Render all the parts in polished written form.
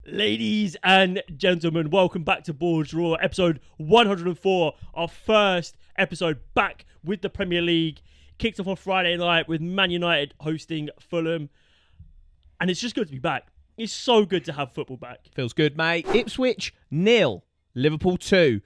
Ladies and gentlemen, welcome back to BoreDraw, episode 104, our first episode back with the Premier League. Kicked off on Friday night with Man United hosting Fulham, and it's just good to be back. It's so good to have football back. Feels good, mate. Ipswich 0, Liverpool 2.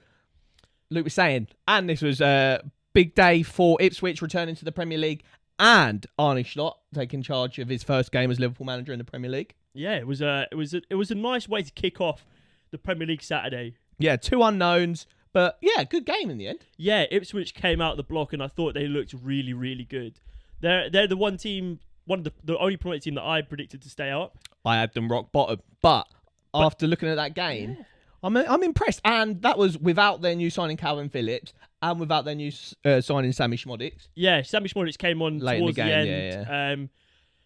Luke was saying, and this was a big day for Ipswich returning to the Premier League and Arne Slot taking charge of his first game as Liverpool manager in the Premier League. Yeah, it was a nice way to kick off the Premier League Saturday. Yeah, two unknowns, but yeah, good game in the end. Yeah, Ipswich came out of the block, and I thought they looked really, really good. They're the one team, the only promoted team that I predicted to stay up. I had them rock bottom, but after looking at that game, yeah. I'm impressed, and that was without their new signing Calvin Phillips and without their new signing Sammy Szmodics. Yeah, Sammy Szmodics came on late towards in the game. The end. Yeah.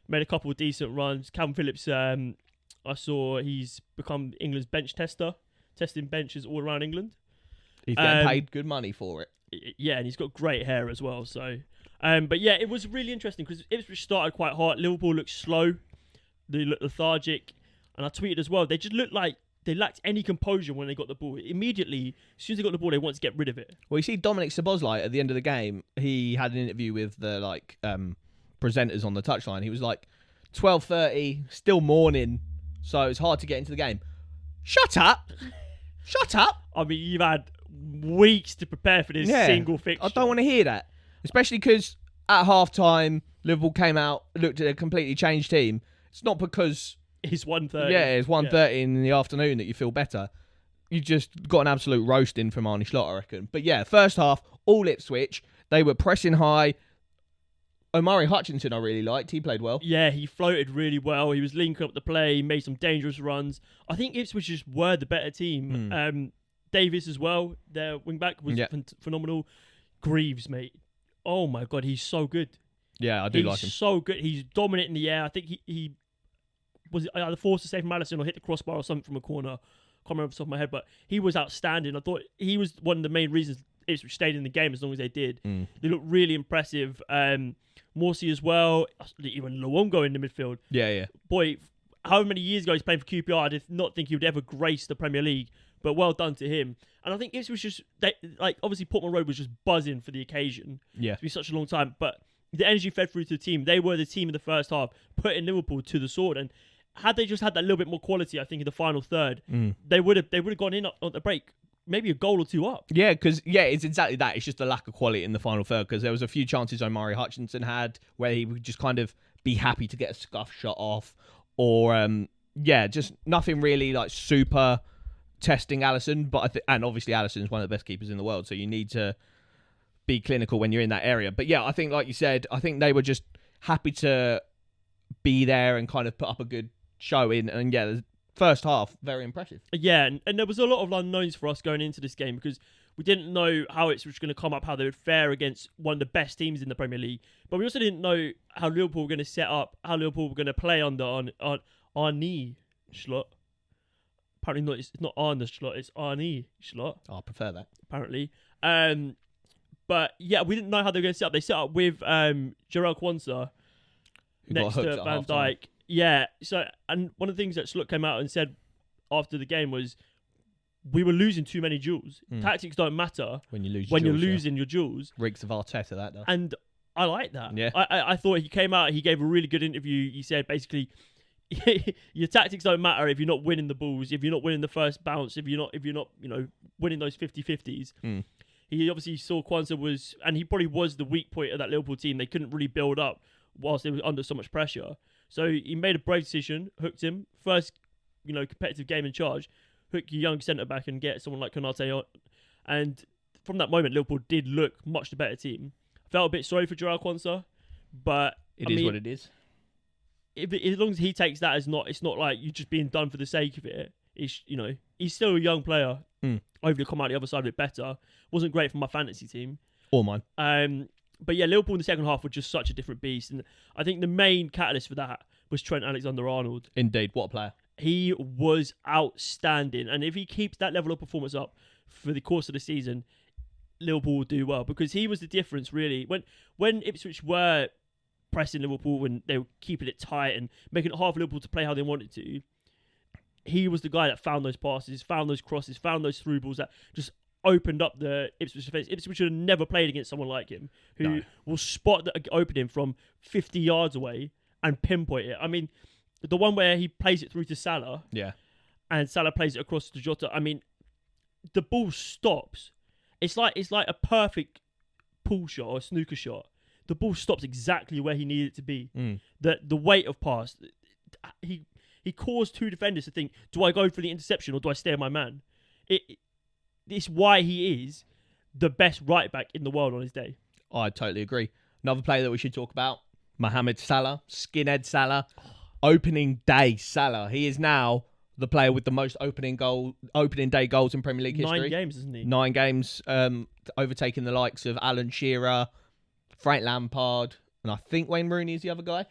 Made a couple of decent runs. Calvin Phillips, I saw he's become England's bench tester, testing benches all around England. He's getting paid good money for it. Yeah, and he's got great hair as well. So, but yeah, it was really interesting because Ipswich started quite hot. Liverpool looked slow. They looked lethargic. And I tweeted as well, they just looked like they lacked any composure when they got the ball. Immediately, as soon as they got the ball, they wanted to get rid of it. Well, you see Dominic Szoboszlai at the end of the game, he had an interview with the presenters on the touchline. He was like, 12:30, still morning, so it's hard to get into the game. Shut up! Shut up! I mean, you've had weeks to prepare for this single fixture. I don't want to hear that. Especially because at half-time, Liverpool came out, looked at a completely changed team. It's not because... It's 1:30. Yeah, it's 1:30 in the afternoon that you feel better. You just got an absolute roasting from Arne Slot, I reckon. But yeah, first half, all Ipswich. They were pressing high. Omari Hutchinson I really liked. He played well. Yeah, he floated really well. He was linking up the play. He made some dangerous runs. I think Ipswich just were the better team. Davis as well, their wing-back, was phenomenal. Greaves, mate. Oh, my God, he's so good. Yeah, I do like him. He's so good. He's dominant in the air. I think he was either forced to save Maresca or hit the crossbar or something from a corner. Can't remember off the top of my head, but he was outstanding. I thought he was one of the main reasons Ipswich stayed in the game as long as they did. They looked really impressive. Morsey as well, even Luongo in the midfield. Yeah. Boy, however many years ago he's playing for QPR, I did not think he would ever grace the Premier League, but well done to him. And I think Ipswich just, obviously Portman Road was just buzzing for the occasion. Yeah. It's been such a long time, but the energy fed through to the team. They were the team in the first half, putting Liverpool to the sword. And had they just had that little bit more quality, I think, in the final third, they would have gone in on the break. Maybe a goal or two up. Yeah, because, it's exactly that. It's just a lack of quality in the final third because there was a few chances Omari Hutchinson had where he would just kind of be happy to get a scuff shot off or, just nothing really like super testing Alisson. But and obviously Alisson is one of the best keepers in the world, so you need to be clinical when you're in that area. But yeah, I think, like you said, I think they were just happy to be there and kind of put up a good show in. And yeah, first half, very impressive. Yeah, and there was a lot of unknowns for us going into this game because we didn't know how it was going to come up, how they would fare against one of the best teams in the Premier League. But we also didn't know how Liverpool were going to set up, how Liverpool were going to play under Arne Slot. Apparently not. It's not Arne Slot, it's Arne Slot. I prefer that. Apparently. But yeah, we didn't know how they were going to set up. They set up with Jarell Quansah next to Van Dijk. Yeah, so, and one of the things that Slot came out and said after the game was, we were losing too many duels. Tactics don't matter when you're losing your duels. Rigs of Arteta, that does. And I like that. Yeah. I thought he came out, he gave a really good interview. He said, basically, your tactics don't matter if you're not winning the balls, if you're not winning the first bounce, if you're not winning those 50-50s. He obviously saw Quansah was, and he probably was the weak point of that Liverpool team. They couldn't really build up whilst they were under so much pressure. So he made a brave decision, hooked him. First, competitive game in charge. Hook your young centre-back and get someone like Konate on. And from that moment, Liverpool did look much the better team. I felt a bit sorry for Jarell Quansah, but it is what it is. As long as he takes that as it's not like you're just being done for the sake of it. He's still a young player. Hopefully come out the other side of it better. Wasn't great for my fantasy team. Or mine. But yeah, Liverpool in the second half were just such a different beast. And I think the main catalyst for that was Trent Alexander-Arnold. Indeed, what a player. He was outstanding. And if he keeps that level of performance up for the course of the season, Liverpool will do well. Because he was the difference, really. When Ipswich were pressing Liverpool, when they were keeping it tight and making it hard for Liverpool to play how they wanted to, he was the guy that found those passes, found those crosses, found those through balls that just opened up the Ipswich defence. Ipswich should have never played against someone like him, who will spot the opening from 50 yards away and pinpoint it. I mean, the one where he plays it through to Salah, and Salah plays it across to Jota. I mean, the ball stops. It's like a perfect pool shot or snooker shot. The ball stops exactly where he needed it to be. The weight of pass. He caused two defenders to think, do I go for the interception or do I stay on my man? It's why he is the best right back in the world on his day. I totally agree. Another player that we should talk about, Mohamed Salah, skinhead Salah, opening day Salah. He is now the player with the most opening day goals in Premier League history. 9 games, isn't he? 9 games, overtaking the likes of Alan Shearer, Frank Lampard, and I think Wayne Rooney is the other guy.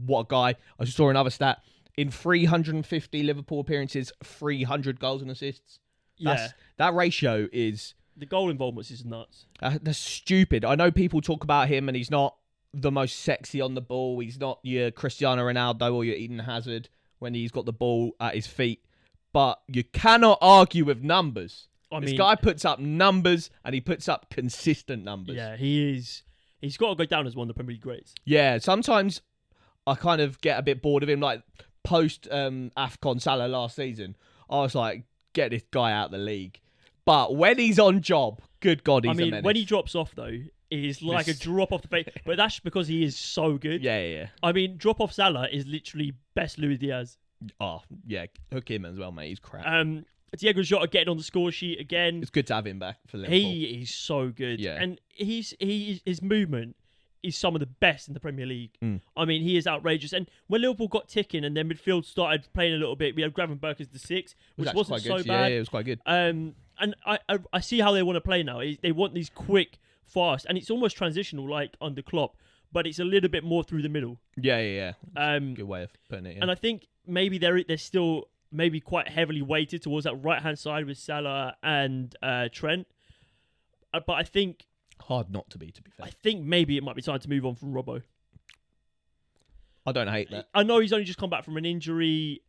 What a guy. I just saw another stat. In 350 Liverpool appearances, 300 goals and assists. That ratio is... The goal involvement is nuts. That's stupid. I know people talk about him and he's not the most sexy on the ball. He's not your Cristiano Ronaldo or your Eden Hazard when he's got the ball at his feet. But you cannot argue with numbers. This guy puts up numbers and he puts up consistent numbers. Yeah, he is. He's got to go down as one of the Premier League greats. Yeah, sometimes I kind of get a bit bored of him. Like post AFCON Salah last season, I was like, get this guy out of the league. But when he's on job, good God, he's a menace. When he drops off, though, it's like a drop off the face. But that's because he is so good. Yeah. I mean, drop off Salah is literally best Luis Diaz. Oh, yeah. Hook him as well, mate. He's crap. Diego Jota getting on the score sheet again. It's good to have him back for Liverpool. He is so good. Yeah. And his movement is some of the best in the Premier League. I mean, he is outrageous. And when Liverpool got ticking and their midfield started playing a little bit, we had Gravenberch as the 6, which wasn't so bad. Yeah, it was quite good. And I see how they want to play now. They want these quick, fast, and it's almost transitional like under Klopp, but it's a little bit more through the middle. Yeah. Good way of putting it. Yeah. And I think maybe they're still maybe quite heavily weighted towards that right-hand side with Salah and Trent. But I think... Hard not to be fair. I think maybe it might be time to move on from Robbo. I don't hate that. I know he's only just come back from an injury,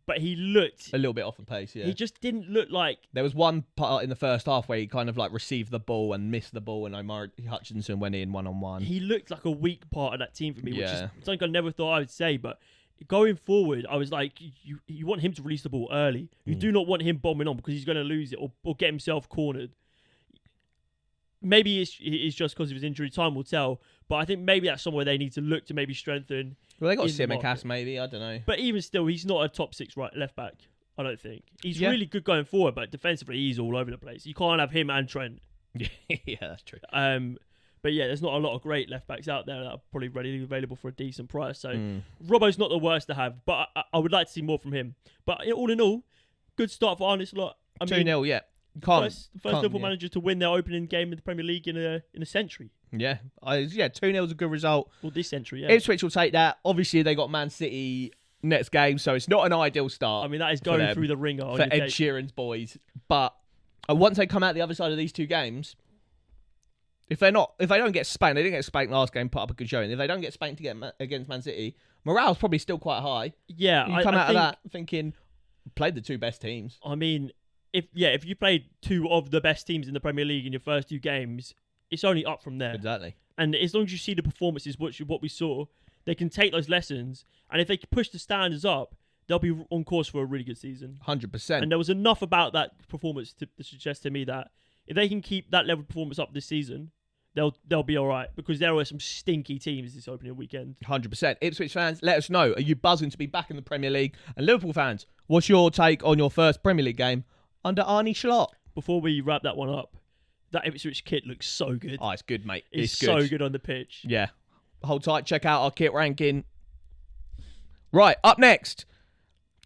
but he looked... A little bit off the pace, yeah. He just didn't look like... There was one part in the first half where he kind of like received the ball and missed the ball and Omar Hutchinson went in one-on-one. He looked like a weak part of that team for me, which is something I never thought I would say, but... Going forward, I was like, you want him to release the ball early. You do not want him bombing on because he's going to lose it or get himself cornered. Maybe it's just because of his injury. Time will tell. But I think maybe that's somewhere they need to look to maybe strengthen. Well, they got Simicast maybe. I don't know. But even still, he's not a top 6 left back. I don't think. He's really good going forward, but defensively, he's all over the place. You can't have him and Trent. Yeah, that's true. But yeah, there's not a lot of great left backs out there that are probably readily available for a decent price. So Robbo's not the worst to have, but I would like to see more from him. But all in all, good start for Arne Slot. 2-0, yeah. First Liverpool manager to win their opening game in the Premier League in a century. Yeah, 2-0 is a good result. Well, this century, yeah. Ipswich will take that. Obviously, they got Man City next game, so it's not an ideal start. I mean, that is going through the ringer for Ed Sheeran's boys. But once they come out the other side of these 2 games, if they don't get spanked, they didn't get spanked last game, put up a good showing. If they don't get spanked against Man City, morale's probably still quite high. Yeah, you come out of that thinking played the 2 best teams. I mean, if you played 2 of the best teams in the Premier League in your first 2 games, it's only up from there. Exactly. And as long as you see the performances, what we saw, they can take those lessons, and if they push the standards up, they'll be on course for a really good season. 100%. And there was enough about that performance to suggest to me that if they can keep that level of performance up this season, they'll be all right, because there are some stinky teams this opening weekend. 100%. Ipswich fans, let us know. Are you buzzing to be back in the Premier League? And Liverpool fans, what's your take on your first Premier League game under Arne Slot? Before we wrap that one up, that Ipswich kit looks so good. Oh, it's good, mate. It's so good on the pitch. Yeah. Hold tight. Check out our kit ranking. Right, up next.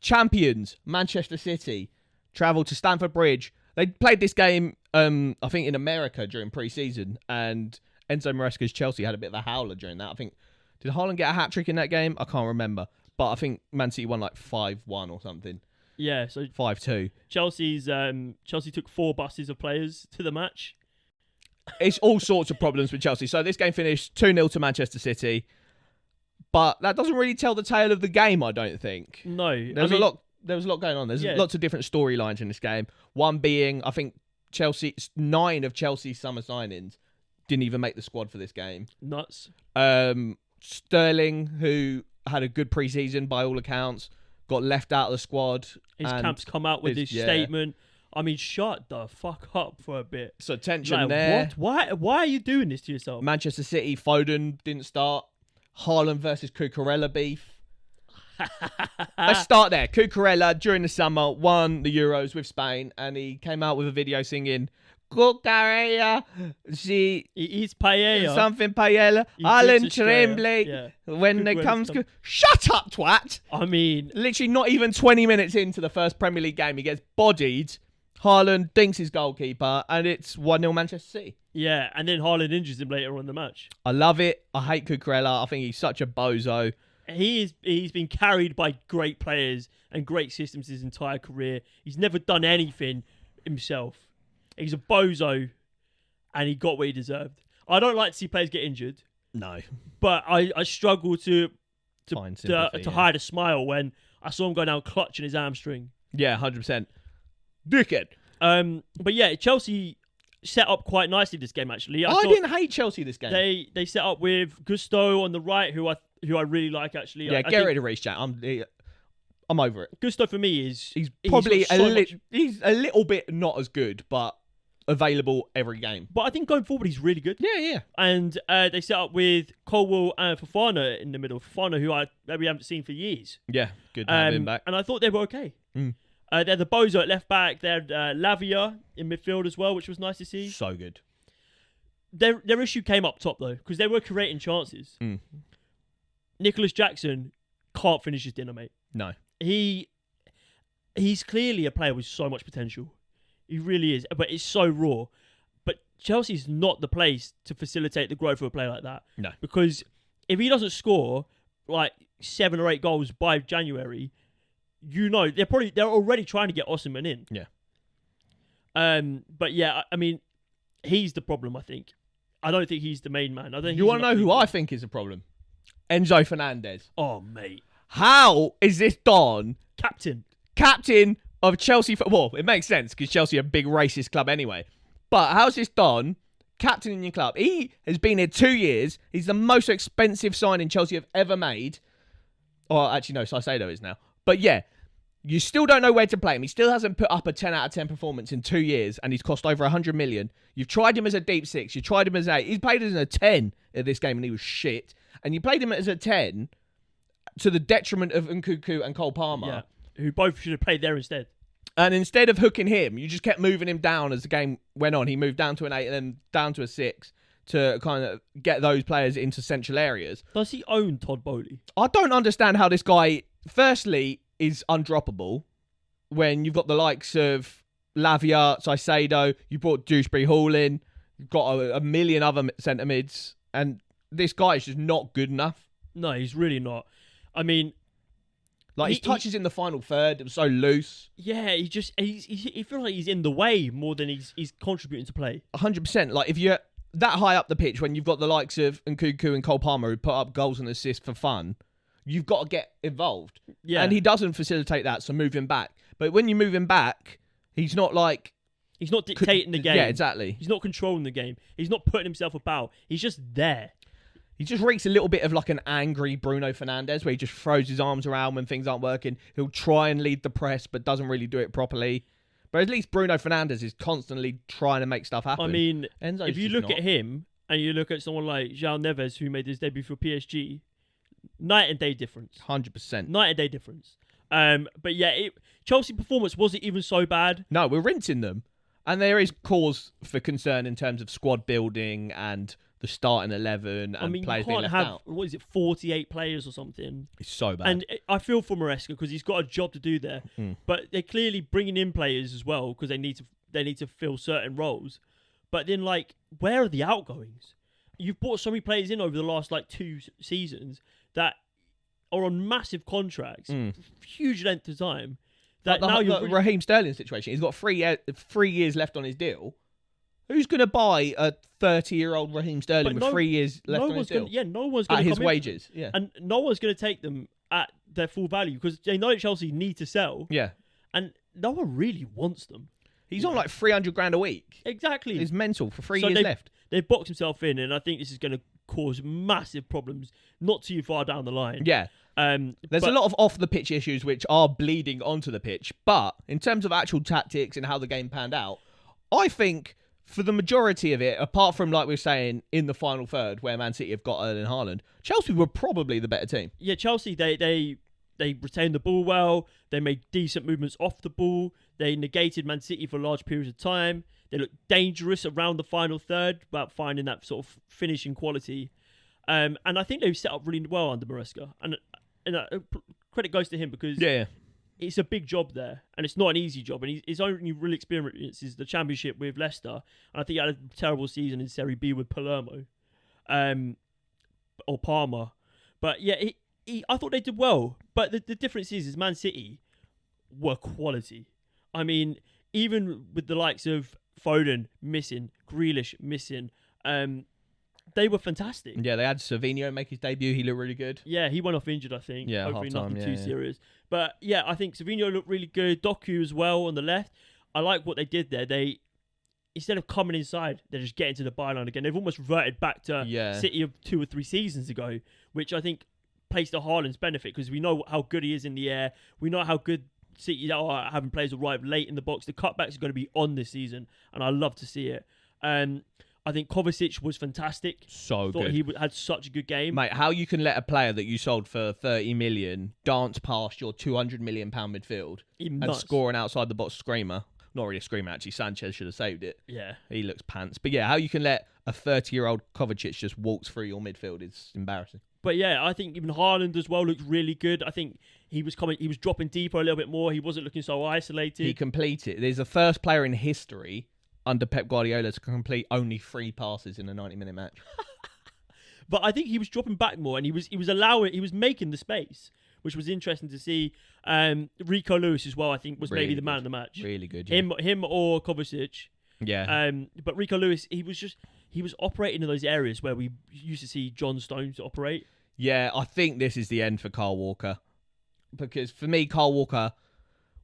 Champions, Manchester City, travel to Stamford Bridge. They played this game, I think, in America during pre-season, and Enzo Maresca's Chelsea had a bit of a howler during that. I think, did Haaland get a hat-trick in that game? I can't remember. But I think Man City won like 5-1 or something. Yeah, so 5-2. Chelsea took 4 buses of players to the match. It's all sorts of problems with Chelsea. So this game finished 2-0 to Manchester City. But that doesn't really tell the tale of the game, I don't think. No. There's a lot there was a lot going on. There's lots of different storylines in this game. One being, I think 9 of Chelsea's summer signings didn't even make the squad for this game. Nuts. Sterling, who had a good pre-season by all accounts, got left out of the squad. His camp's come out with his statement. I mean, shut the fuck up for a bit. So tension there. What? Why are you doing this to yourself? Manchester City, Foden didn't start. Haaland versus Cucurella beef. Let's start there. Cucurella, during the summer, won the Euros with Spain, and he came out with a video singing, Cucurella, he's paella. Something paella. Haaland trembling. When it comes to... Shut up, twat! I mean... Literally not even 20 minutes into the first Premier League game, he gets bodied. Haaland dinks his goalkeeper, and it's 1-0 Manchester City. Yeah, and then Haaland injures him later on in the match. I love it. I hate Cucurella. I think he's such a bozo. He's been carried by great players and great systems his entire career. He's never done anything himself. He's a bozo, and he got what he deserved. I don't like to see players get injured. No. But I struggle to sympathy, hide a smile when I saw him go down clutching his hamstring. Yeah, 100%. Dickhead. But yeah, Chelsea set up quite nicely this game, actually. I didn't hate Chelsea this game. They set up with Gusto on the right, who I really like, actually. Yeah, get rid of Reece Jack. I'm over it. Gusto for me is... He's probably he's a little bit not as good, but available every game. But I think going forward, he's really good. Yeah. And they set up with Colwill and Fofana in the middle. Fofana, who we haven't seen for years. Yeah, good to have him back. And I thought they were okay. They had the Bozo at left back. They had Lavia in midfield as well, which was nice to see. So good. Their issue came up top, though, because they were creating chances. Nicholas Jackson can't finish his dinner, mate. No. He's clearly a player with so much potential. He really is, but it's so raw. But Chelsea's not the place to facilitate the growth of a player like that. No. Because if he doesn't score like 7 or 8 goals by January, they're already trying to get Osimhen in. Yeah. But yeah, I mean, he's the problem, I think. I don't think he's the main man. You want to know who I think is a problem? Enzo Fernandez. Oh, mate. How is this Don captain of Chelsea? Well, it makes sense because Chelsea are a big racist club anyway. But how's this Don captain in your club? He has been here 2 years. He's the most expensive signing Chelsea have ever made. Or actually, no, Saicedo is now. But yeah, you still don't know where to play him. He still hasn't put up a 10 out of 10 performance in 2 years, and he's cost over 100 million. You've tried him as a deep 6. You tried him as 8. He's played as a 10 at this game, and he was shit. And you played him as a 10 to the detriment of Nkunku and Cole Palmer. Yeah, who both should have played there instead. And instead of hooking him, you just kept moving him down as the game went on. He moved down to an 8 and then down to a 6 to kind of get those players into central areas. Does he own Todd Bowley? I don't understand how this guy, firstly, is undroppable when you've got the likes of Lavia, Saicedo, you brought Dewsbury Hall in, you've got a million other centre mids, and this guy is just not good enough. No, he's really not. I mean, like his touches in the final third, it was so loose. Yeah, he feels like he's in the way more than he's contributing to play. 100%. Like if you're that high up the pitch when you've got the likes of Nkunku and Cole Palmer who put up goals and assists for fun, you've got to get involved. Yeah. And he doesn't facilitate that, so move him back. But when you move him back, he's not like... He's not dictating the game. Yeah, exactly. He's not controlling the game. He's not putting himself about. He's just there. He just reeks a little bit of like an angry Bruno Fernandes where he just throws his arms around when things aren't working. He'll try and lead the press but doesn't really do it properly. But at least Bruno Fernandes is constantly trying to make stuff happen. I mean, Enzo's if you look at him and you look at someone like João Neves who made his debut for PSG, night and day difference. 100%. Night and day difference. But yeah, Chelsea performance wasn't even so bad. No, we're rinsing them. And there is cause for concern in terms of squad building and the starting 11 and players being left out. What is it, 48 players or something? It's so bad. And I feel for Maresca because he's got a job to do there. But they're clearly bringing in players as well because they need to fill certain roles. But then, like, where are the outgoings? You've brought so many players in over the last, 2 seasons that are on massive contracts, huge length of time. That like now you're Raheem Sterling situation. He's got 3 years left on his deal. Who's going to buy a 30-year-old Raheem Sterling with 3 years left on his deal? No one's going to his wages. Yeah, and no one's going to take them at their full value because they know Chelsea need to sell. Yeah. And no one really wants them. He's on like 300 grand a week. Exactly. It's mental for 3 years left. They've boxed himself in, and I think this is going to cause massive problems not too far down the line. Yeah. There's a lot of off-the-pitch issues which are bleeding onto the pitch, but in terms of actual tactics and how the game panned out, I think for the majority of it, apart from, like we were saying, in the final third where Man City have got Erling Haaland, Chelsea were probably the better team. Yeah, Chelsea, they retained the ball well. They made decent movements off the ball. They negated Man City for large periods of time. They looked dangerous around the final third about finding that sort of finishing quality. And I think they've set up really well under Maresca. And credit goes to him because it's a big job there. And it's not an easy job. And his only real experience is the Championship with Leicester. And I think he had a terrible season in Serie B with Palermo. Or Parma. But yeah, I thought they did well. But the difference is Man City were quality. I mean, even with the likes of Foden missing, Grealish missing, they were fantastic. Yeah, they had Savinho make his debut. He looked really good. Yeah, he went off injured, I think. Yeah, hopefully half-time, nothing too serious. But yeah, I think Savinho looked really good. Doku as well on the left. I like what they did there. They, instead of coming inside, they're just getting to the byline again. They've almost reverted back to City of 2 or 3 seasons ago, which I think plays to Haaland's benefit because we know how good he is in the air. We know how good City are having players arrive late in the box. The cutbacks are going to be on this season, and I love to see it. I think Kovacic was fantastic. So Thought good. He had such a good game. Mate, how you can let a player that you sold for 30 million dance past your 200 million pound midfield and score an outside the box screamer. Not really a screamer, actually. Sanchez should have saved it. Yeah. He looks pants. But yeah, how you can let a 30-year-old Kovacic just waltz through your midfield is embarrassing. But yeah, I think even Haaland as well looked really good. I think he was dropping deeper a little bit more. He wasn't looking so isolated. He completed. There's the first player in history under Pep Guardiola to complete only 3 passes in a 90-minute match. But I think he was dropping back more, and he was making the space, which was interesting to see. Rico Lewis as well, I think, was really maybe the man of the match. Really good. Yeah. Him or Kovacic. Yeah. But Rico Lewis, he was operating in those areas where we used to see John Stones operate. Yeah, I think this is the end for Kyle Walker. Because for me, Kyle Walker,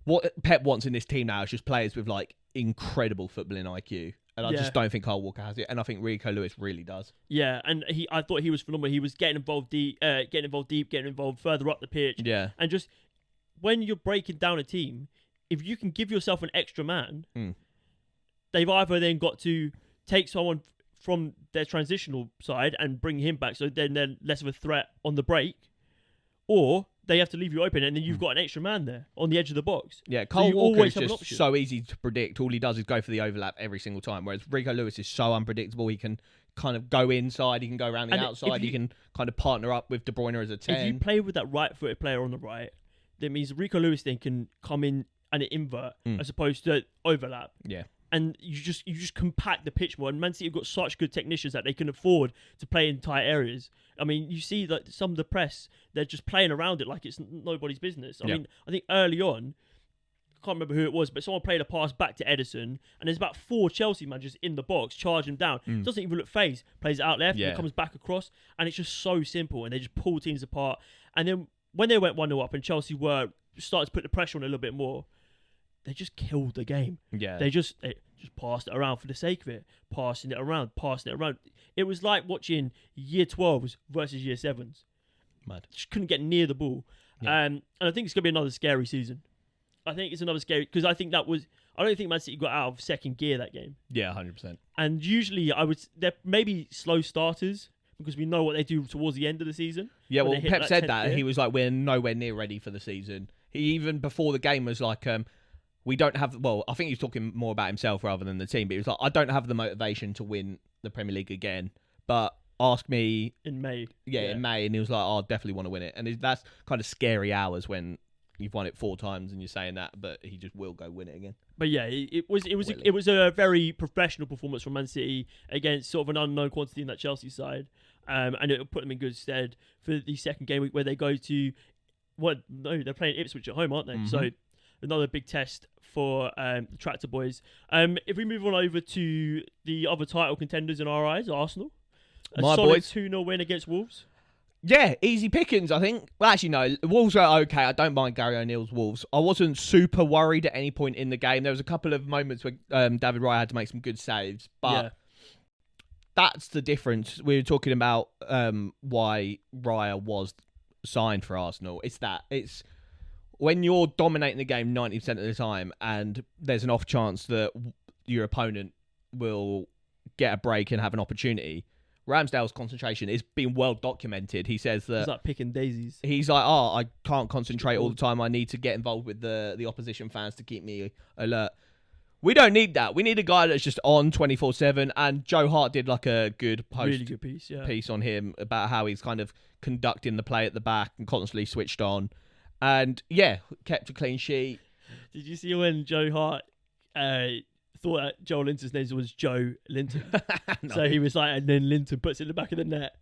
what Pep wants in this team now is just players with like incredible footballing IQ. And I just don't think Kyle Walker has it. And I think Rico Lewis really does. Yeah, and I thought he was phenomenal. He was getting involved deep, getting involved further up the pitch. Yeah. And just when you're breaking down a team, if you can give yourself an extra man, they've either then got to take someone from their transitional side and bring him back so then they're less of a threat on the break, or they have to leave you open and then you've got an extra man there on the edge of the box. Yeah, Kyle Walker is just so easy to predict. All he does is go for the overlap every single time, whereas Rico Lewis is so unpredictable. He can kind of go inside, he can go around the outside, he can kind of partner up with De Bruyne as a 10. If you play with that right-footed player on the right, that means Rico Lewis then can come in and invert as opposed to overlap. Yeah. And you just compact the pitch more. And Man City have got such good technicians that they can afford to play in tight areas. I mean, you see that some of the press, they're just playing around it like it's nobody's business. I mean, I think early on, I can't remember who it was, but someone played a pass back to Edison, and there's about 4 Chelsea managers in the box, charging him down. Doesn't even look phased. Plays it out left, and it comes back across, and it's just so simple, and they just pull teams apart. And then when they went 1-0 up and Chelsea started to put the pressure on a little bit more, they just killed the game. Yeah. They just passed it around for the sake of it. Passing it around. It was like watching year 12s versus year 7s. Mad. Just couldn't get near the ball. Yeah. And I think it's going to be another scary season. I think it's another scary... Because I don't think Man City got out of second gear that game. Yeah, 100%. And usually they're maybe slow starters because we know what they do towards the end of the season. Yeah, well, Pep said that. Gear. He was like, we're nowhere near ready for the season. He even before the game was like... we don't have... Well, I think he's talking more about himself rather than the team, but he was like, I don't have the motivation to win the Premier League again, but ask me... In May. Yeah, in May, and he was like, I definitely want to win it. And that's kind of scary hours when you've won it 4 times and you're saying that, but he just will go win it again. But yeah, it was a very professional performance from Man City against sort of an unknown quantity in that Chelsea side, and it'll put them in good stead for the second game week where they go to... they're playing Ipswich at home, aren't they? Mm-hmm. So... another big test for the Tractor Boys. If we move on over to the other title contenders in our eyes, Arsenal. My boys. 2-0 win against Wolves. Yeah, easy pickings, I think. Well, actually, no. Wolves are okay. I don't mind Gary O'Neill's Wolves. I wasn't super worried at any point in the game. There was a couple of moments where David Raya had to make some good saves, but that's the difference. We were talking about why Raya was signed for Arsenal. It's when you're dominating the game 90% of the time and there's an off chance that your opponent will get a break and have an opportunity. Ramsdale's concentration is being well documented. He says that... It's like picking daisies. He's like, I can't concentrate all the time. I need to get involved with the opposition fans to keep me alert. We don't need that. We need a guy that's just on 24/7. And Joe Hart did like a good Really good piece on him about how he's kind of conducting the play at the back and constantly switched on. And yeah, kept a clean sheet. Did you see when Joe Hart thought that Joel Linton's name was Joe Linton? No. So he was like, and then Linton puts it in the back of the net.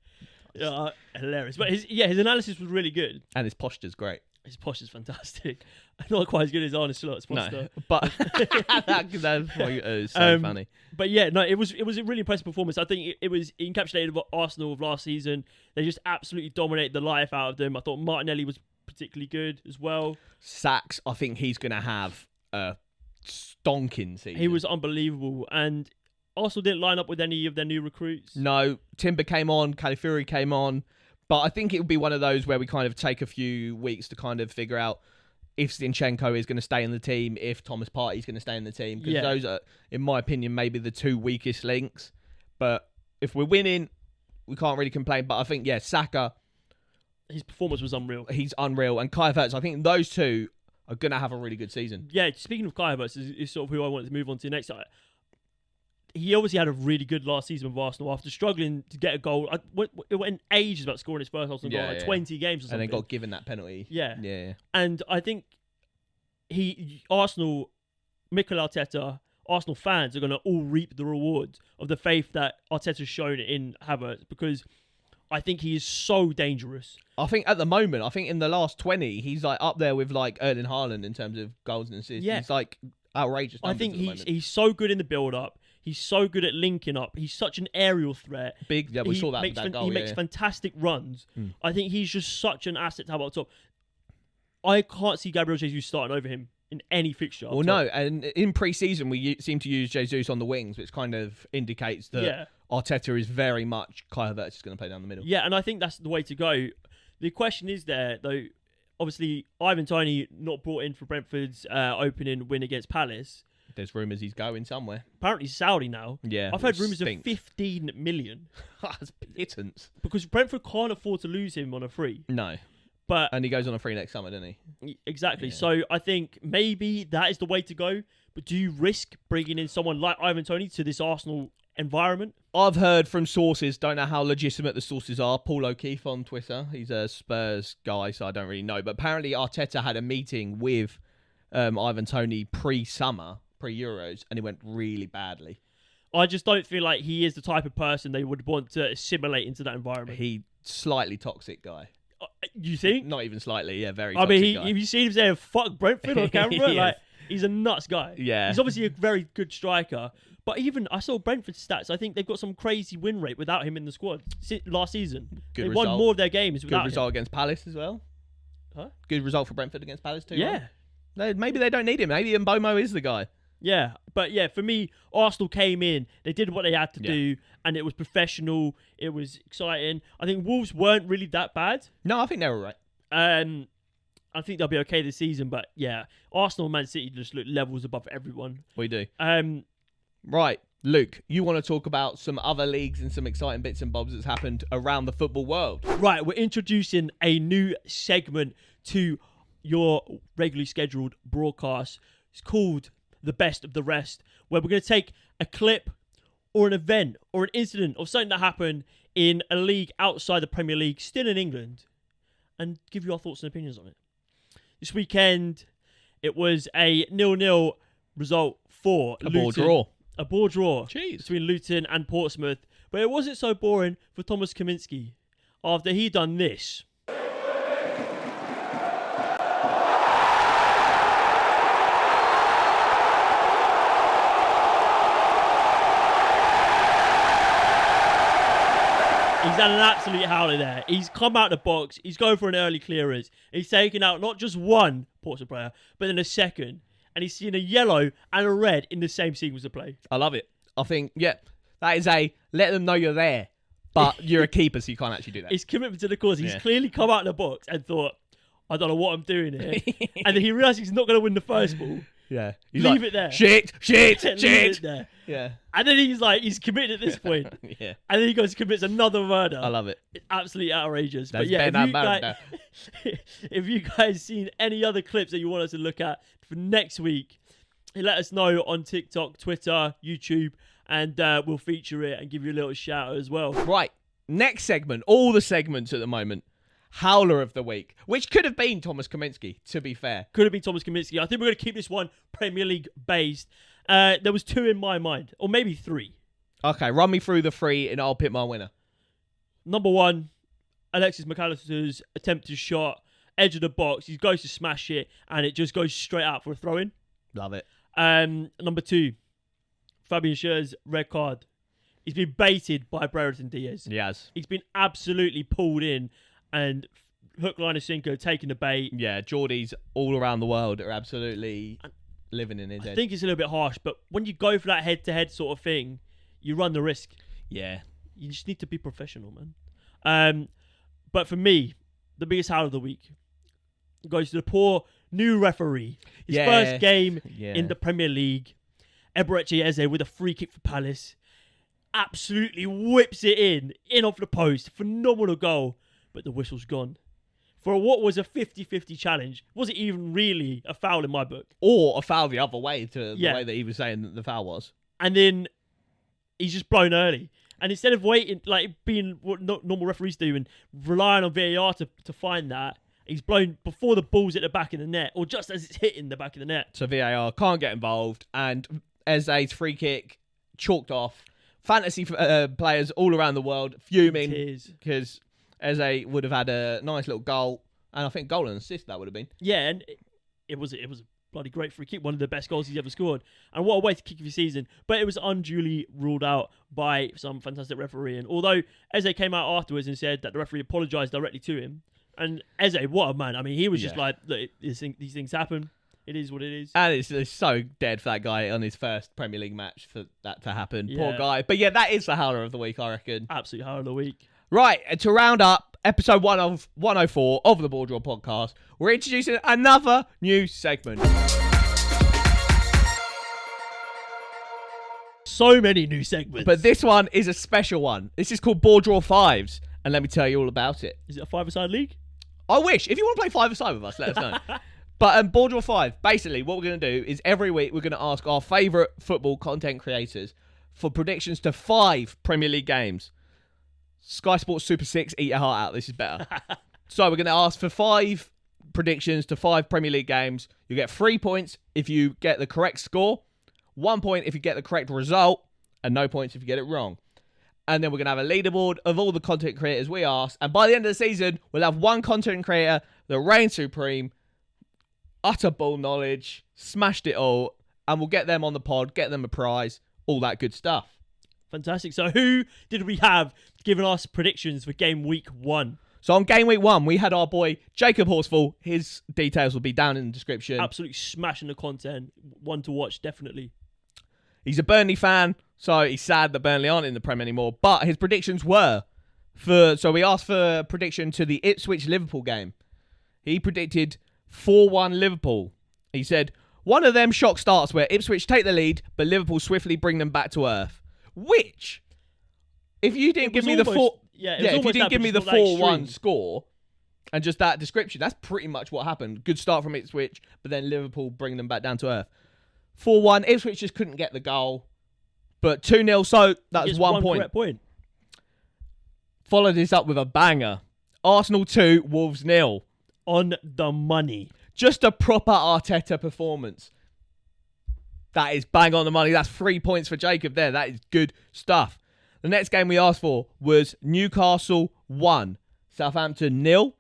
Hilarious. But his analysis was really good. And his posture's great. His posture's fantastic. Not quite as good as Arne Slot's posture. No, but that's so funny. But yeah, no, it was a really impressive performance. I think it was encapsulated what Arsenal of last season. They just absolutely dominated the life out of them. I thought Martinelli was particularly good as well. Sachs, I think he's going to have a stonking season. He was unbelievable. And Arsenal didn't line up with any of their new recruits. No, Timber came on, Calafiori came on. But I think it would be one of those where we kind of take a few weeks to kind of figure out if Zinchenko is going to stay in the team, if Thomas Partey is going to stay in the team. Because those are, in my opinion, maybe the two weakest links. But if we're winning, we can't really complain. But I think, Saka... His performance was unreal. He's unreal. And Kai Havertz, I think those two are going to have a really good season. Yeah, speaking of Kai Havertz, is sort of who I wanted to move on to next. He obviously had a really good last season with Arsenal after struggling to get a goal. It went ages about scoring his first Arsenal goal, 20 games or something. And then got given that penalty. Yeah. And I think Mikel Arteta, Arsenal fans are going to all reap the rewards of the faith that Arteta's shown in Havertz, because I think he is so dangerous. I think at the moment, in the last 20, he's like up there with like Erling Haaland in terms of goals and assists. Yeah. He's like outrageous. I think he's so good in the build-up. He's so good at linking up. He's such an aerial threat. Big, we saw that with that goal. He makes fantastic runs. I think he's just such an asset to have up top. I can't see Gabriel Jesus starting over him in any fixture. Well, no, and in pre-season, we seem to use Jesus on the wings, which kind of indicates that Arteta is very much Kai Havertz is going to play down the middle. Yeah, and I think that's the way to go. The question is there, though, obviously, Ivan Toney not brought in for Brentford's opening win against Palace. There's rumours he's going somewhere. Apparently he's Saudi now. Yeah. I've heard rumours of 15 million. That's pittance. Because Brentford can't afford to lose him on a free. No. And he goes on a free next summer, doesn't he? Exactly. Yeah. So I think maybe that is the way to go. But do you risk bringing in someone like Ivan Toney to this Arsenal environment? I've heard from sources, don't know how legitimate the sources are. Paul O'Keefe on Twitter. He's a Spurs guy, so I don't really know. But apparently Arteta had a meeting with Ivan Toney pre-summer, pre-Euros, and it went really badly. I just don't feel like he is the type of person they would want to assimilate into that environment. He slightly toxic guy. You think? Not even slightly, yeah, very toxic guy. Have you seen him saying fuck Brentford on camera? Like, he's a nuts guy. Yeah. He's obviously a very good striker. But even, I saw Brentford's stats. I think they've got some crazy win rate without him in the squad last season. They won more of their games without him. Good result against Palace as well. Huh? Good result for Brentford against Palace too. Yeah. Right? Maybe they don't need him. Maybe Mbomo is the guy. Yeah, but for me, Arsenal came in, they did what they had to do, and it was professional, it was exciting. I think Wolves weren't really that bad. No, I think they were right. I think they'll be okay this season, but Arsenal and Man City just look levels above everyone. We do. Right, Luke, you want to talk about some other leagues and some exciting bits and bobs that's happened around the football world? Right, we're introducing a new segment to your regularly scheduled broadcast. It's called The Best of the Rest, where we're going to take a clip or an event or an incident or something that happened in a league outside the Premier League, still in England, and give you our thoughts and opinions on it. This weekend, it was a 0-0 result for Luton. A BoreDraw between Luton and Portsmouth. But it wasn't so boring for Thomas Kaminski after he done this. He's had an absolute howler there. He's come out the box. He's going for an early clearance. He's taken out not just one Portsmouth player, but then a second. And he's seen a yellow and a red in the same sequence of play. I love it. I think, that is let them know you're there. But you're a keeper, so you can't actually do that. His commitment to the cause. He's clearly come out of the box and thought, I don't know what I'm doing here. And then he realised he's not going to win the first ball. Yeah. Leave it there. Shit. Leave it there. Yeah. And then he's committed at this point. Yeah. And then he goes and commits another murder. I love it. It's absolutely outrageous. That's but yeah, if you guys seen any other clips that you want us to look at for next week, let us know on TikTok, Twitter, YouTube, and we'll feature it and give you a little shout out as well. Right. Next segment. All the segments at the moment. Howler of the week, which could have been Thomas Kaminsky, to be fair. Could have been Thomas Kaminsky. I think we're going to keep this one Premier League based. There was 2 in my mind, or maybe 3. Okay, run me through the 3 and I'll pick my winner. Number 1, Alexis McAllister's attempted shot, edge of the box. He goes to smash it, and it just goes straight out for a throw-in. Love it. Number 2, Fabian Schär's red card. He's been baited by Brereton Diaz. Yes. He's been absolutely pulled in and hook, line, and sinker, taking the bait. Yeah, Geordies all around the world are absolutely living in his head. I think it's a little bit harsh, but when you go for that head-to-head sort of thing, you run the risk. Yeah. You just need to be professional, man. But for me, the biggest howler of the week goes to the poor new referee. His first game in the Premier League. Eberechi Eze with a free kick for Palace. Absolutely whips it in off the post. Phenomenal goal. But the whistle's gone. For what was a 50-50 challenge, wasn't even really a foul in my book. Or a foul the other way to the way that he was saying that the foul was. And then he's just blown early. And instead of waiting, like being what normal referees do and relying on VAR to find that, he's blown before the ball's at the back of the net or just as it's hitting the back of the net. So VAR can't get involved. And Eze's free kick chalked off. Fantasy players all around the world fuming because Eze would have had a nice little goal, and I think goal and assist that would have been. Yeah, and it was a bloody great free kick, one of the best goals he's ever scored, and what a way to kick off your season. But it was unduly ruled out by some fantastic referee. And although Eze came out afterwards and said that the referee apologised directly to him, and Eze, what a man! I mean, he was just like, look, these things happen. It is what it is. And it's so dead for that guy on his first Premier League match for that to happen. Yeah. Poor guy. But yeah, that is the howler of the week, I reckon. Absolute howler of the week. Right, and to round up episode 1 of 104 of the BoreDraw podcast, we're introducing another new segment. So many new segments. But this one is a special one. This is called BoreDraw 5s, and let me tell you all about it. Is it a 5-a-side league? I wish. If you want to play 5-a-side with us, let us know. But BoreDraw 5, basically what we're going to do is every week we're going to ask our favourite football content creators for predictions to 5 Premier League games. Sky Sports Super 6, eat your heart out. This is better. So we're going to ask for 5 predictions to 5 Premier League games. You get 3 points if you get the correct score, 1 point if you get the correct result, and no points if you get it wrong. And then we're going to have a leaderboard of all the content creators we ask. And by the end of the season, we'll have one content creator that reigns supreme, utter ball knowledge, smashed it all, and we'll get them on the pod, get them a prize, all that good stuff. Fantastic. So who did we have giving us predictions for game week 1? So on game week 1, we had our boy Jacob Horsfall. His details will be down in the description. Absolutely smashing the content. One to watch, definitely. He's a Burnley fan, so he's sad that Burnley aren't in the Prem anymore. But his predictions were so we asked for a prediction to the Ipswich Liverpool game. He predicted 4-1 Liverpool. He said, one of them shock starts where Ipswich take the lead, but Liverpool swiftly bring them back to earth. Which, if you didn't give me the 4-1 score and just that description, that's pretty much what happened. Good start from Ipswich, but then Liverpool bring them back down to earth. 4-1, Ipswich just couldn't get the goal, but 2-0, so that's 1 point. Correct point. Followed this up with a banger. Arsenal 2, Wolves 0. On the money. Just a proper Arteta performance. That is bang on the money. That's 3 points for Jacob there. That is good stuff. The next game we asked for was Newcastle 1, Southampton 0.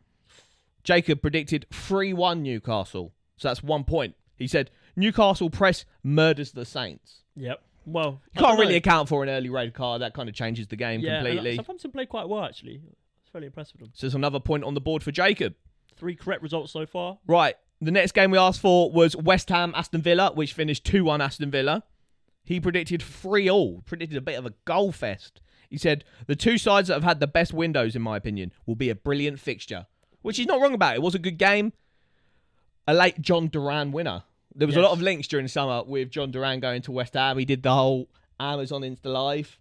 Jacob predicted 3-1 Newcastle. So that's 1 point. He said Newcastle press murders the Saints. Yep. Well, You can't really account for an early red card. That kind of changes the game completely. Southampton played quite well, actually. It's fairly impressed with them. So there's another point on the board for Jacob. 3 correct results so far. Right. The next game we asked for was West Ham Aston Villa, which finished 2-1 Aston Villa. He predicted 3-3. Predicted a bit of a goal fest. He said, the two sides that have had the best windows, in my opinion, will be a brilliant fixture. Which he's not wrong about. It was a good game. A late John Duran winner. There was a lot of links during the summer with John Duran going to West Ham. He did the whole Amazon Insta Live.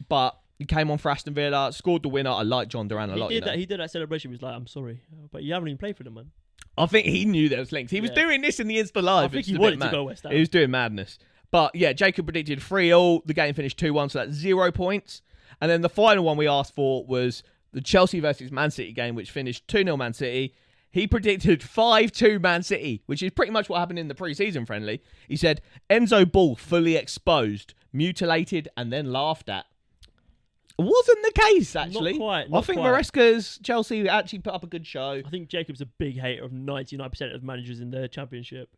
But he came on for Aston Villa, scored the winner. I like John Duran a lot. He did that celebration. He was like, I'm sorry, but you haven't even played for them, man. I think he knew there was links. He was doing this in the Insta Live. I think he wanted to go West Ham. He was doing madness. But yeah, Jacob predicted 3-3. The game finished 2-1, so that's 0 points. And then the final one we asked for was the Chelsea versus Man City game, which finished 2-0 Man City. He predicted 5-2 Man City, which is pretty much what happened in the pre-season friendly. He said, Enzo Ball fully exposed, mutilated, and then laughed at. Wasn't the case, actually. Not quite. I think Maresca's Chelsea actually put up a good show. I think Jacob's a big hater of 99% of managers in the Championship.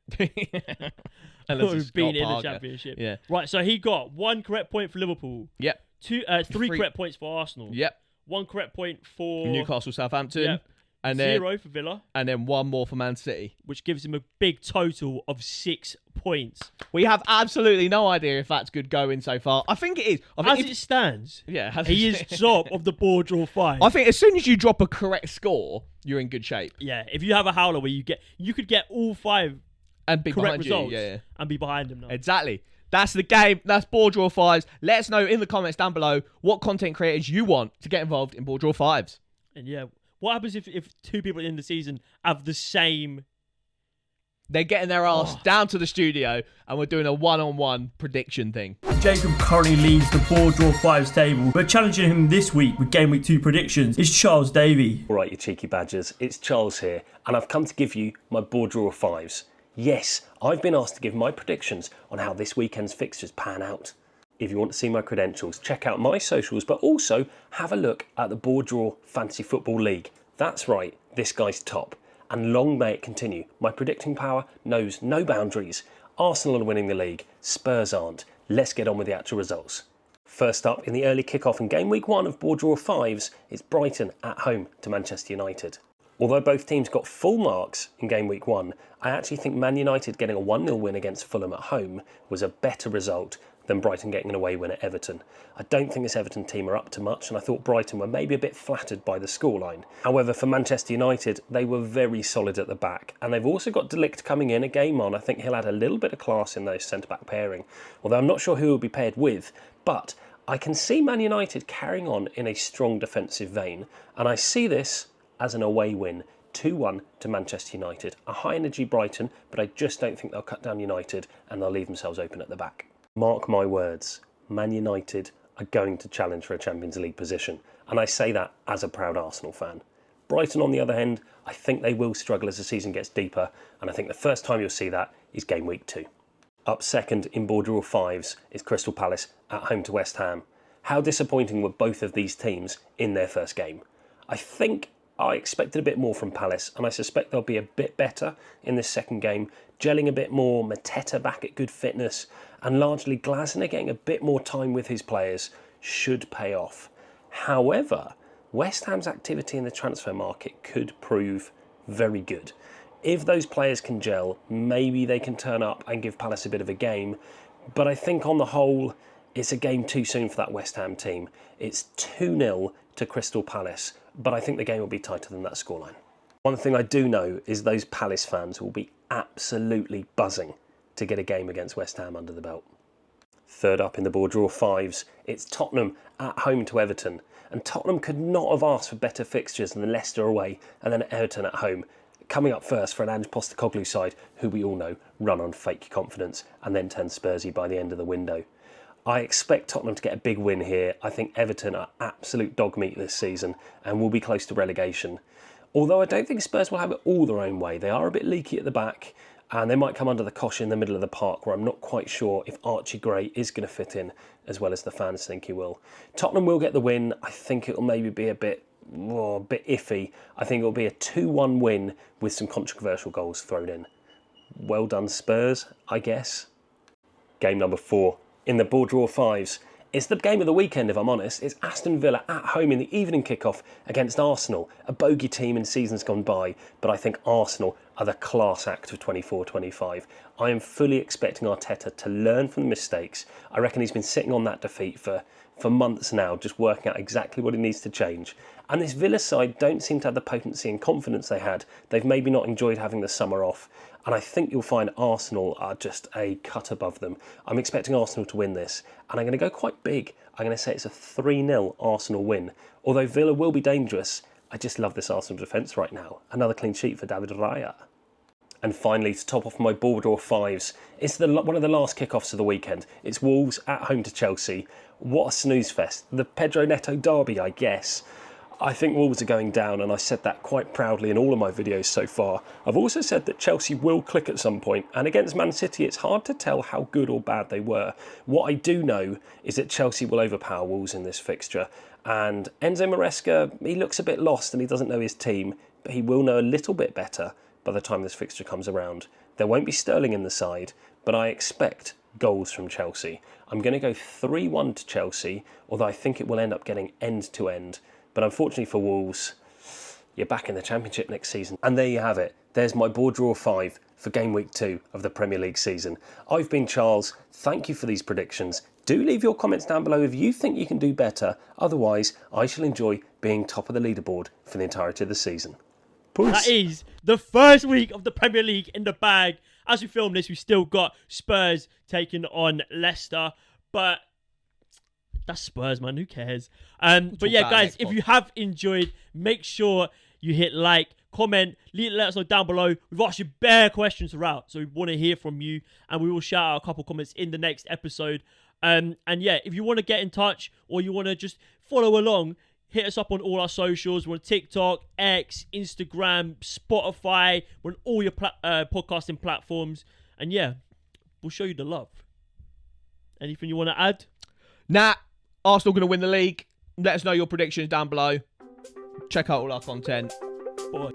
Unless been in the Championship. Yeah. Right, so he got 1 correct point for Liverpool. Yep. 3 correct points for Arsenal. Yep. 1 correct point for Newcastle, Southampton. Yep. And then 0 for Villa. And then 1 more for Man City. Which gives him a big total of 6 points. We have absolutely no idea if that's good going so far. I think it is. As it stands, he is top of the BoreDraw 5. I think as soon as you drop a correct score, you're in good shape. Yeah, if you have a howler where you could get all 5 and be correct behind results you. and be behind him now. Exactly. That's the game. That's BoreDraw 5s. Let us know in the comments down below what content creators you want to get involved in BoreDraw 5s. And yeah, what happens if 2 people in the season have the same... They're getting their ass down to the studio and we're doing a one-on-one prediction thing. Jacob currently leads the BoreDraw 5s table, but challenging him this week with Game Week 2 predictions is Charles Davey. Alright, you cheeky badgers, it's Charles here, and I've come to give you my BoreDraw 5s. Yes, I've been asked to give my predictions on how this weekend's fixtures pan out. If you want to see my credentials, check out my socials, but also have a look at the BoreDraw Fantasy Football League. That's right, this guy's top. And long may it continue. My predicting power knows no boundaries. Arsenal are winning the league, Spurs aren't. Let's get on with the actual results. First up, in the early kickoff in game week 1 of BoreDraw 5s, it's Brighton at home to Manchester United. Although both teams got full marks in game week 1, I actually think Man United getting a 1-0 win against Fulham at home was a better result than Brighton getting an away win at Everton. I don't think this Everton team are up to much, and I thought Brighton were maybe a bit flattered by the scoreline. However, for Manchester United, they were very solid at the back, and they've also got De Ligt coming in a game on. I think he'll add a little bit of class in those centre-back pairing, although I'm not sure who he'll be paired with, but I can see Man United carrying on in a strong defensive vein, and I see this as an away win, 2-1 to Manchester United. A high-energy Brighton, but I just don't think they'll cut down United, and they'll leave themselves open at the back. Mark my words, Man United are going to challenge for a Champions League position, and I say that as a proud Arsenal fan. Brighton, on the other hand, I think they will struggle as the season gets deeper, and I think the first time you'll see that is game week 2. Up second in BoreDraw 5s is Crystal Palace at home to West Ham. How disappointing were both of these teams in their first game? I think I expected a bit more from Palace, and I suspect they'll be a bit better in this second game, gelling a bit more, Mateta back at good fitness, and largely Glasner getting a bit more time with his players should pay off. However, West Ham's activity in the transfer market could prove very good. If those players can gel, maybe they can turn up and give Palace a bit of a game, but I think on the whole, it's a game too soon for that West Ham team. It's 2-0 to Crystal Palace, but I think the game will be tighter than that scoreline. One thing I do know is those Palace fans will be absolutely buzzing to get a game against West Ham under the belt. Third up in the BoreDraw 5s, it's Tottenham at home to Everton. And Tottenham could not have asked for better fixtures than Leicester away and then Everton at home. Coming up first for an Ange Postecoglou side, who we all know run on fake confidence and then turn Spursy by the end of the window. I expect Tottenham to get a big win here. I think Everton are absolute dog meat this season and will be close to relegation. Although I don't think Spurs will have it all their own way. They are a bit leaky at the back and they might come under the cosh in the middle of the park where I'm not quite sure if Archie Gray is going to fit in as well as the fans think he will. Tottenham will get the win. I think it'll maybe be a bit iffy. I think it'll be a 2-1 win with some controversial goals thrown in. Well done Spurs, I guess. Game number 4 In the BoreDraw 5s, it's the game of the weekend, if I'm honest. It's Aston Villa at home in the evening kickoff against Arsenal, a bogey team in seasons gone by, but I think Arsenal are the class act of 24-25. I am fully expecting Arteta to learn from the mistakes. I reckon he's been sitting on that defeat for months now, just working out exactly what he needs to change. And this Villa side don't seem to have the potency and confidence they had. They've maybe not enjoyed having the summer off. And I think you'll find Arsenal are just a cut above them. I'm expecting Arsenal to win this. And I'm going to go quite big. I'm going to say it's a 3-0 Arsenal win. Although Villa will be dangerous, I just love this Arsenal defence right now. Another clean sheet for David Raya. And finally, to top off my BoreDraw 5s, it's one of the last kickoffs of the weekend. It's Wolves at home to Chelsea. What a snooze fest. The Pedro Neto derby, I guess. I think Wolves are going down, and I said that quite proudly in all of my videos so far. I've also said that Chelsea will click at some point, and against Man City it's hard to tell how good or bad they were. What I do know is that Chelsea will overpower Wolves in this fixture, and Enzo Maresca, he looks a bit lost and he doesn't know his team, but he will know a little bit better by the time this fixture comes around. There won't be Sterling in the side, but I expect goals from Chelsea. I'm going to go 3-1 to Chelsea, although I think it will end up getting end to end. But unfortunately for Wolves, you're back in the Championship next season. And there you have it. There's my BoreDraw 5 for Game Week 2 of the Premier League season. I've been Charles. Thank you for these predictions. Do leave your comments down below if you think you can do better. Otherwise, I shall enjoy being top of the leaderboard for the entirety of the season. Peace. That is the first week of the Premier League in the bag. As we film this, we still got Spurs taking on Leicester. But that's Spurs, man. Who cares? But yeah, guys, if you have enjoyed, make sure you hit like, comment, let us know down below. We've asked you bare questions throughout, so we want to hear from you, and we will shout out a couple comments in the next episode. And yeah, if you want to get in touch or you want to just follow along, hit us up on all our socials. We're on TikTok, X, Instagram, Spotify. We're on all your podcasting platforms. And yeah, we'll show you the love. Anything you want to add? Nah, Arsenal going to win the league. Let us know your predictions down below. Check out all our content. Bye.